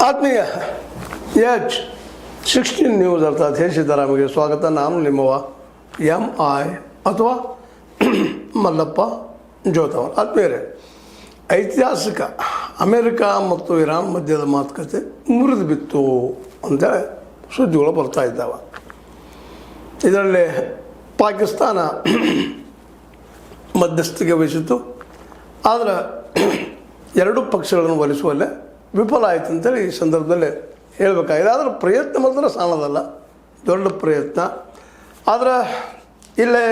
ಆತ್ಮೀಯ H16 news ಅರ್ಥಾತ್ ಹೇ ಸಿದ್ದರಾಮಗೆ ಸ್ವಾಗತ. ನಾನು ನಿಮ್ಮವ MI ಅಥವಾ ಮಲ್ಲಪ್ಪ ಜೋತವರ್. ಆತ್ಮೀಯರೇ, ಐತಿಹಾಸಿಕ ಅಮೆರಿಕ ಮತ್ತು ಇರಾನ್ ಮಧ್ಯದ ಮಾತುಕತೆ ಮುರಿದು ಬಿತ್ತು ಅಂತೇಳಿ ಸುದ್ದಿಗಳು ಬರ್ತಾ ಇದ್ದಾವೆ. ಇದರಲ್ಲಿ ಪಾಕಿಸ್ತಾನ ಮಧ್ಯಸ್ಥಿಕೆ ವಹಿಸಿತು. ಆದರೆ ಎರಡೂ ಪಕ್ಷಗಳನ್ನು ಒಲಿಸುವಲ್ಲೇ ವಿಫಲ ಆಯಿತು ಅಂತೇಳಿ ಈ ಸಂದರ್ಭದಲ್ಲಿ ಹೇಳಬೇಕಾಗಿದೆ. ಆದರೆ ಪ್ರಯತ್ನ ಮಾತ್ರ ಸಾಲದಲ್ಲ, ದೊಡ್ಡ ಪ್ರಯತ್ನ. ಆದರೆ ಇಲ್ಲೇ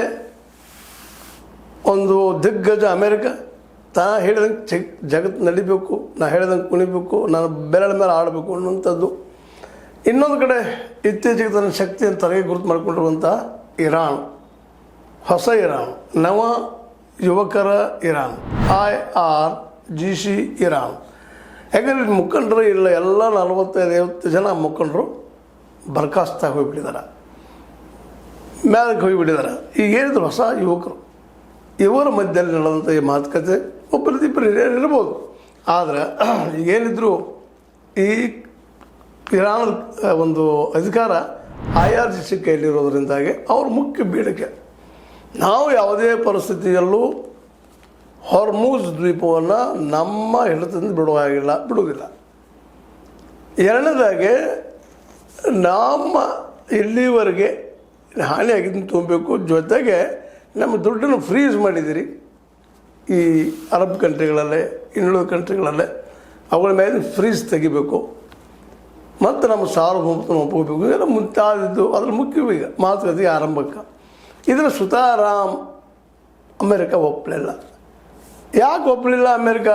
ಒಂದು ದಿಗ್ಗಜ ಅಮೇರಿಕ ತಾ ಹೇಳಿದಂಗೆ ಜಗತ್ತು ನಡಿಬೇಕು, ನಾ ಹೇಳಿದಂಗೆ ಕುಣಿಬೇಕು, ನಾನು ಬೆರಳ ಮೇಲೆ ಆಡಬೇಕು ಅನ್ನುವಂಥದ್ದು. ಇನ್ನೊಂದು ಕಡೆ ಇತ್ತೀಚೆಗೆ ತನ್ನ ಶಕ್ತಿಯನ್ನು ತಲೆಗೆ ಗುರುತು ಮಾಡಿಕೊಂಡಿರುವಂಥ ಇರಾನ್, ಹೊಸ ಇರಾನ್, ನವ ಯುವಕರ ಇರಾನ್, IRGC ಇರಾನ್. ಯಾಕಂದರೆ ಮುಖಂಡರು ಇಲ್ಲ, ಎಲ್ಲ 45-50 ಜನ ಮುಖಂಡರು ಬರ್ಖಾಸ್ತಾಗಿ ಹೋಗಿಬಿಟ್ಟಿದ್ದಾರೆ, ಮ್ಯಾಲಕ್ಕೆ ಹೋಗಿಬಿಟ್ಟಿದ್ದಾರೆ. ಈಗ ಏನಿದ್ರು ಹೊಸ ಯುವಕರು, ಇವರ ಮಧ್ಯದಲ್ಲಿ ನಡೆದಂಥ ಈ ಮಾತುಕತೆ ಒಬ್ಬರದಿಬ್ಬರು ಇರ್ಬೋದು. ಆದರೆ ಈಗೇನಿದ್ರು ಈ ಇರಾನ್ ಒಂದು ಅಧಿಕಾರ IRGC ಕೈಲಿರೋದ್ರಿಂದಾಗಿ ಅವ್ರ ಮುಖ್ಯ ಬೇಡಿಕೆ, ನಾವು ಯಾವುದೇ ಪರಿಸ್ಥಿತಿಯಲ್ಲೂ ಹೊರ್ಮೂಜ್ ದ್ವೀಪವನ್ನು ನಮ್ಮ ಹಿಡಿತದಿಂದ ಬಿಡುವುದಿಲ್ಲ. ಎರಡನೇದಾಗಿ ನಮ್ಮ ಇಲ್ಲಿವರೆಗೆ ಹಾನಿಯಾಗಿದ್ದನ್ನು ತುಂಬಬೇಕು, ಜೊತೆಗೆ ನಮ್ಮ ದುಡ್ಡನ್ನು ಫ್ರೀಸ್ ಮಾಡಿದ್ದೀರಿ ಈ ಅರಬ್ ಕಂಟ್ರಿಗಳಲ್ಲೇ, ಇನ್ನುಳಿದ ಕಂಟ್ರಿಗಳಲ್ಲೇ, ಅವುಗಳ ಮೇಲೆ ಫ್ರೀಸ್ ತೆಗಿಬೇಕು ಮತ್ತು ನಮ್ಮ ಸಾರ್ವಭೌಮತ್ವವನ್ನು ಒಪ್ಕೋಬೇಕು. ಎಲ್ಲ ಮುಂತಾದದ್ದು ಅದ್ರ ಮುಖ್ಯವೀಗ ಮಾತುಕತೆಗೆ ಆರಂಭಕ್ಕೆ. ಇದರ ಸುತಾರಾಮ್ ಅಮೇರಿಕ ಒಪ್ಪಲಿಲ್ಲ. ಯಾಕೆ ಒಪ್ಪಲಿಲ್ಲ ಅಮೇರಿಕ?